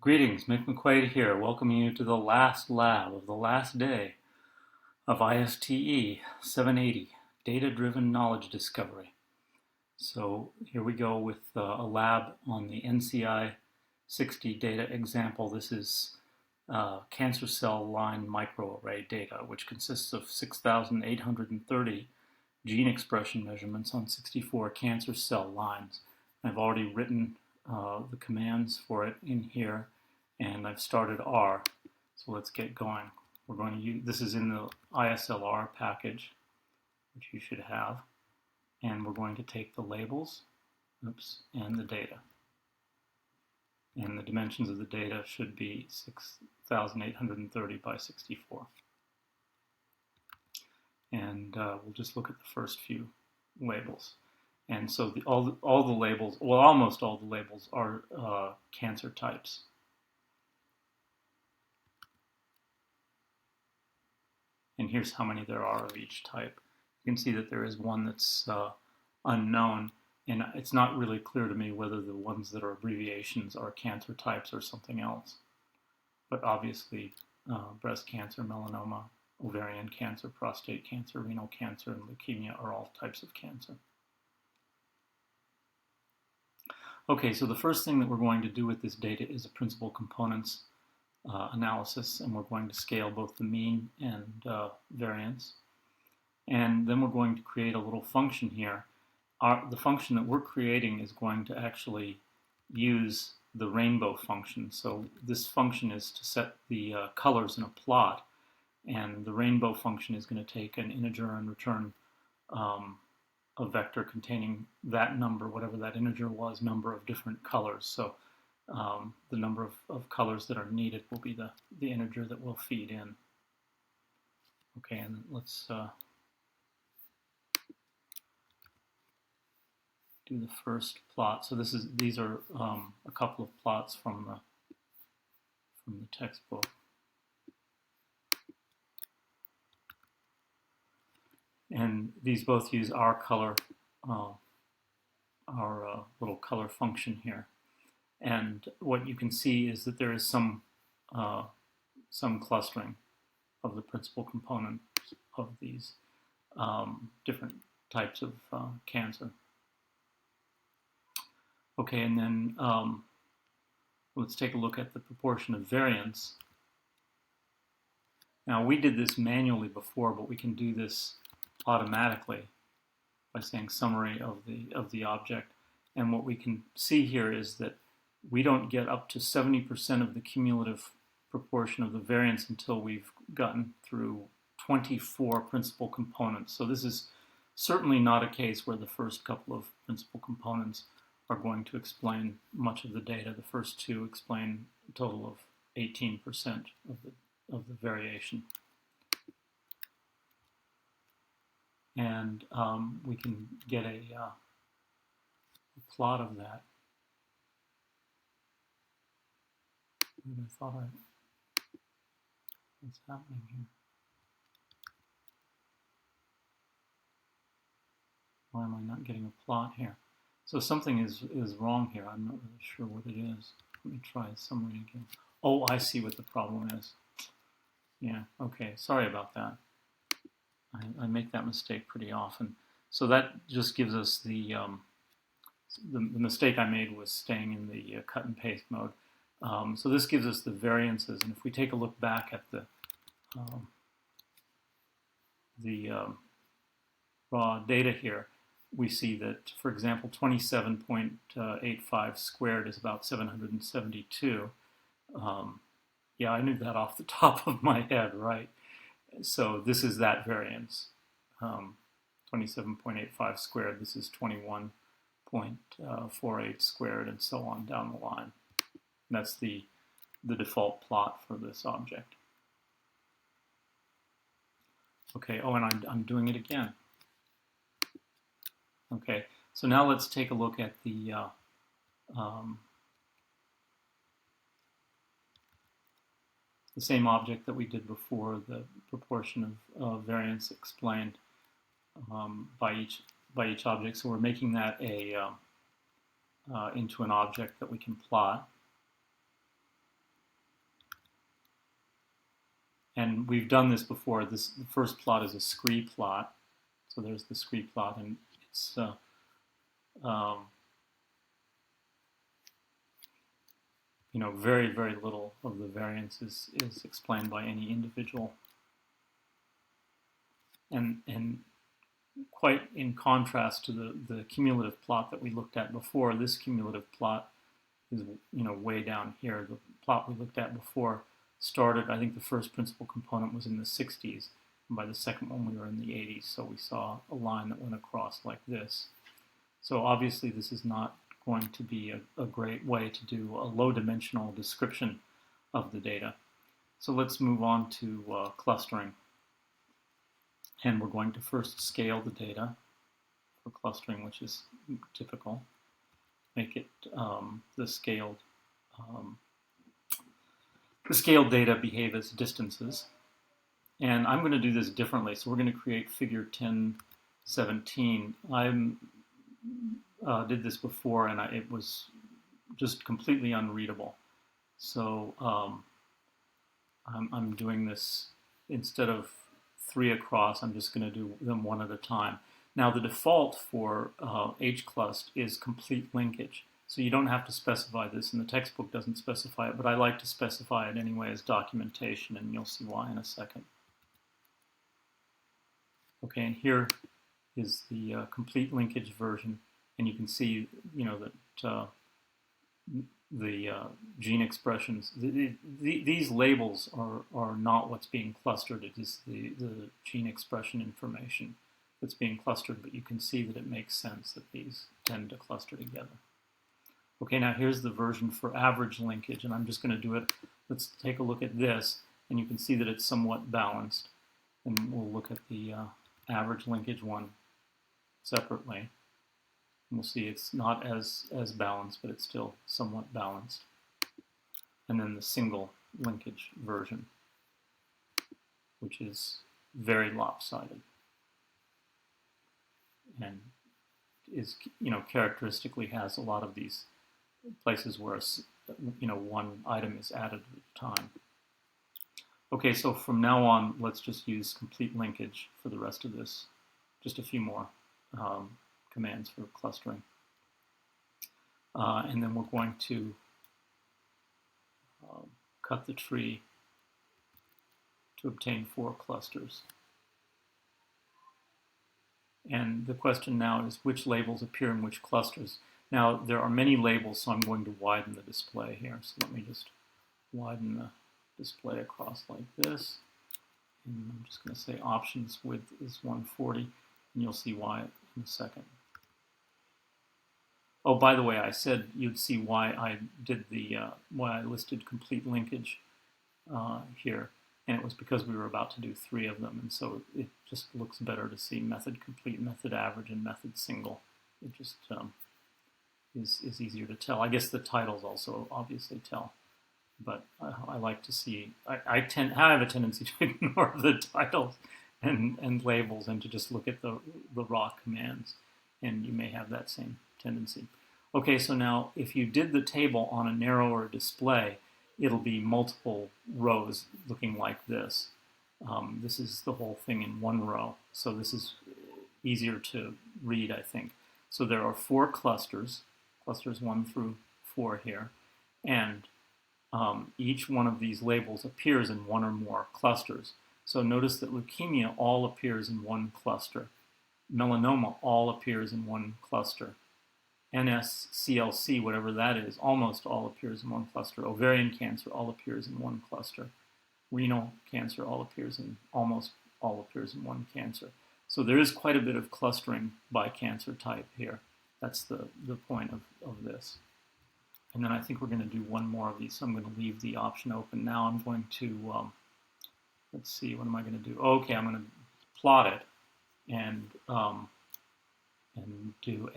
Greetings, Mick McQuaid here, welcoming you to the last lab of the last day of iste780, Data-Driven Knowledge Discovery. So here we go with a lab on the NCI 60 data example. This is cancer cell line microarray data, which consists of 6,830 gene expression measurements on 64 cancer cell lines. I've already written the commands for it in here, and I've started R. So let's get going. We're going to use, this is in the ISLR package, which you should have, and we're going to take the labels, and the data. And the dimensions of the data should be 6,830 by 64. And we'll just look at the first few labels. And so all the labels, well, almost all the labels are cancer types. And here's how many there are of each type. You can see that there is one that's unknown, and it's not really clear to me whether the ones that are abbreviations are cancer types or something else. But obviously, breast cancer, melanoma, ovarian cancer, prostate cancer, renal cancer, and leukemia are all types of cancer. Okay, so the first thing that we're going to do with this data is a principal components analysis, and we're going to scale both the mean and variance. And then we're going to create a little function here. The function that we're creating is going to actually use the rainbow function. So this function is to set the colors in a plot, and the rainbow function is going to take an integer and return a vector containing that number, whatever that integer was, number of different colors. So the number of colors that are needed will be the integer that we'll feed in. Okay, and let's do the first plot. So these are a couple of plots from the textbook. And these both use our color, our little color function here. And what you can see is that there is some clustering of the principal components of these different types of cancer. Okay, and then let's take a look at the proportion of variance. Now, we did this manually before, but we can do this automatically by saying summary of the object. And what we can see here is that we don't get up to 70% of the cumulative proportion of the variance until we've gotten through 24 principal components. So this is certainly not a case where the first couple of principal components are going to explain much of the data. The first two explain a total of 18% of the variation. And we can get a plot of that. I thought what's happening here? Why am I not getting a plot here? So something is wrong here. I'm not really sure what it is. Let me try summary again. Oh, I see what the problem is. Yeah, okay, sorry about that. I make that mistake pretty often. So that just gives us the mistake I made was staying in the cut and paste mode. So this gives us the variances, and if we take a look back at the raw data here, we see that, for example, 27.85 squared is about 772. Yeah, I knew that off the top of my head, right? So this is that variance, 27.85 squared. This is 21.48 squared, and so on down the line. And that's the default plot for this object. Okay, oh, and I'm doing it again. Okay, so now let's take a look at the same object that we did before, the proportion of variance explained by each object. So we're making that into an object that we can plot. And we've done this before. The first plot is a scree plot. So there's the scree plot, and it's very, very little of the variance is explained by any individual. And quite in contrast to the cumulative plot that we looked at before, this cumulative plot is way down here. The plot we looked at before started, I think the first principal component was in the 60s, and by the second one we were in the 80s, so we saw a line that went across like this. So obviously this is not going to be a great way to do a low-dimensional description of the data. So let's move on to clustering. And we're going to first scale the data for clustering, which is typical. Make it the scaled data behave as distances. And I'm going to do this differently. So we're going to create figure 1017. I did this before, and it was just completely unreadable. So I'm doing this instead of 3 across. I'm just going to do them one at a time. Now the default for hclust is complete linkage. So you don't have to specify this, and the textbook doesn't specify it, but I like to specify it anyway as documentation, and you'll see why in a second. Okay, and here is the complete linkage version, and you can see, that the gene expressions, these labels are not what's being clustered. It is the gene expression information that's being clustered, but you can see that it makes sense that these tend to cluster together. Okay, now here's the version for average linkage, and I'm just going to do it. Let's take a look at this, and you can see that it's somewhat balanced. And we'll look at the average linkage one separately. And we'll see it's not as balanced, but it's still somewhat balanced. And then the single linkage version, which is very lopsided and is, characteristically has a lot of these places where, one item is added at a time. Okay, so from now on, let's just use complete linkage for the rest of this. Just a few more commands for clustering. And then we're going to cut the tree to obtain 4 clusters. And the question now is which labels appear in which clusters. Now, there are many labels, so I'm going to widen the display here. So let me just widen the display across like this. And I'm just going to say options width is 140, and you'll see why in a second. Oh, by the way, I said you'd see why I did why I listed complete linkage here, and it was because we were about to do 3 of them, and so it just looks better to see method complete, method average, and method single. It just is easier to tell. I guess the titles also obviously tell, but I like to see. I have a tendency to ignore the titles and labels and to just look at the raw commands, and you may have that same tendency. Okay, so now if you did the table on a narrower display, it'll be multiple rows looking like this. This is the whole thing in one row, so this is easier to read, I think. So there are 4 clusters 1 through 4 here, and each one of these labels appears in 1 or more clusters. So notice that leukemia all appears in 1 cluster. Melanoma all appears in 1 cluster. NSCLC, whatever that is, almost all appears in 1 cluster. Ovarian cancer all appears in 1 cluster. Renal cancer almost all appears in 1 cancer. So there is quite a bit of clustering by cancer type here. That's the point of this. And then I think we're going to do 1 more of these, so I'm going to leave the option open. Now I'm going to, let's see, what am I going to do? Okay, I'm going to plot it and do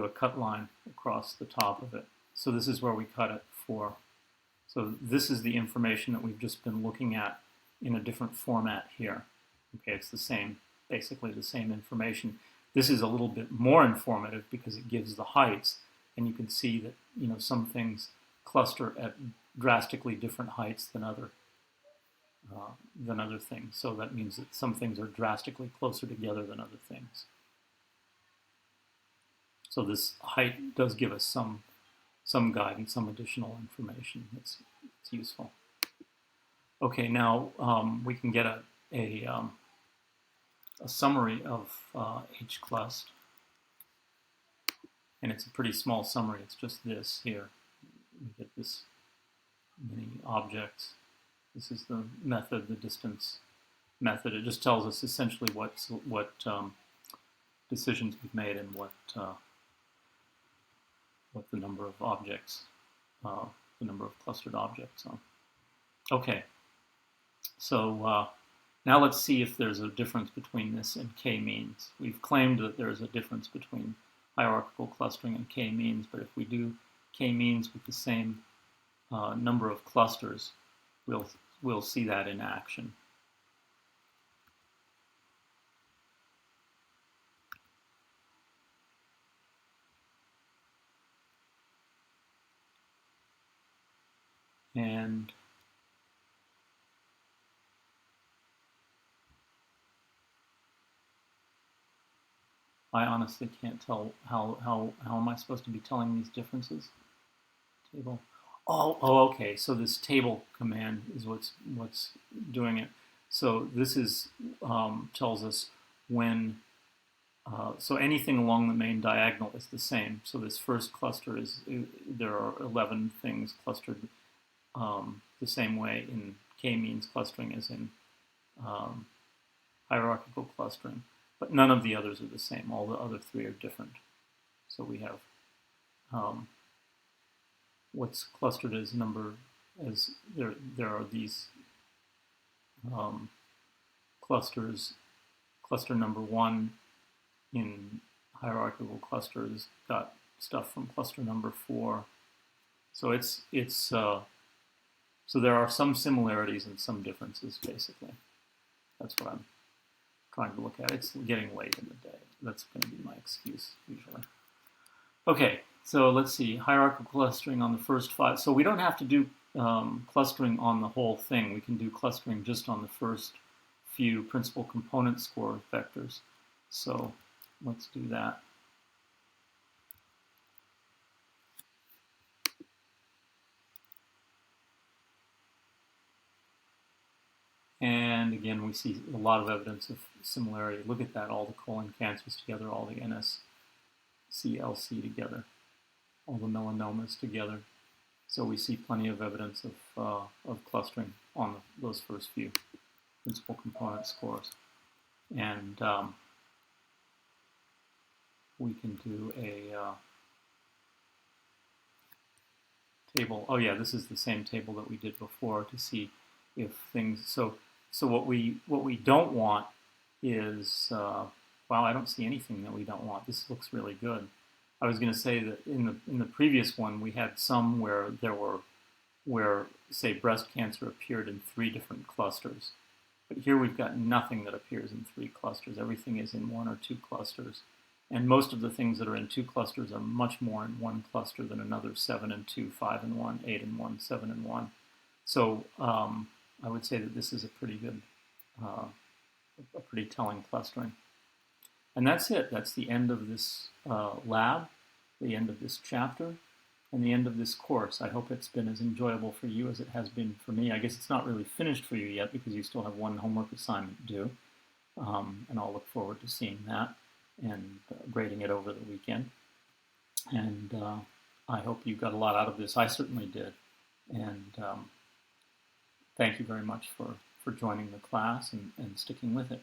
a cut line across the top of it. So this is where we cut it for. So this is the information that we've just been looking at in a different format here. Okay, it's the same, basically the same information. This is a little bit more informative because it gives the heights, and you can see that some things cluster at drastically different heights than other things. So that means that some things are drastically closer together than other things. So this height does give us some guidance, some additional information. It's useful. Okay, now we can get a summary of hclust, and it's a pretty small summary. It's just this here. We get this many objects. This is the method, the distance method. It just tells us essentially what decisions we've made and what the number of objects, the number of clustered objects are. Okay, so now let's see if there's a difference between this and k-means. We've claimed that there's a difference between hierarchical clustering and k-means, but if we do k-means with the same number of clusters, we'll see that in action. And I honestly can't tell how am I supposed to be telling these differences? Table. Oh, okay. So this table command is what's doing it. So this is tells us when. So anything along the main diagonal is the same. So this first cluster is there are 11 things clustered the same way in k-means clustering as in hierarchical clustering. But none of the others are the same. All the other three are different. So we have what's clustered as there are these clusters. Cluster number 1 in hierarchical clusters got stuff from cluster number 4. So so there are some similarities and some differences, basically. That's what I'm trying to look at. It's getting late in the day. That's going to be my excuse, usually. Okay, so let's see. Hierarchical clustering on the first 5. So we don't have to do clustering on the whole thing. We can do clustering just on the first few principal component score vectors. So let's do that. And again, we see a lot of evidence of similarity. Look at that, all the colon cancers together, all the NSCLC together, all the melanomas together. So we see plenty of evidence of clustering on those first few principal component scores. And we can do a table. Oh yeah, this is the same table that we did before to see if things. So what we don't want is wow, I don't see anything that we don't want. This looks really good. I was going to say that in the previous one we had some where say breast cancer appeared in 3 different clusters, but here we've got nothing that appears in 3 clusters. Everything is in 1 or 2 clusters, and most of the things that are in 2 clusters are much more in 1 cluster than another. 7 and 2, 5 and 1, 8 and 1, 7 and 1. So I would say that this is a pretty good, a pretty telling clustering. And that's it. That's the end of this lab, the end of this chapter, and the end of this course. I hope it's been as enjoyable for you as it has been for me. I guess it's not really finished for you yet because you still have 1 homework assignment due. And I'll look forward to seeing that and grading it over the weekend. And I hope you got a lot out of this. I certainly did. And thank you very much for joining the class and sticking with it.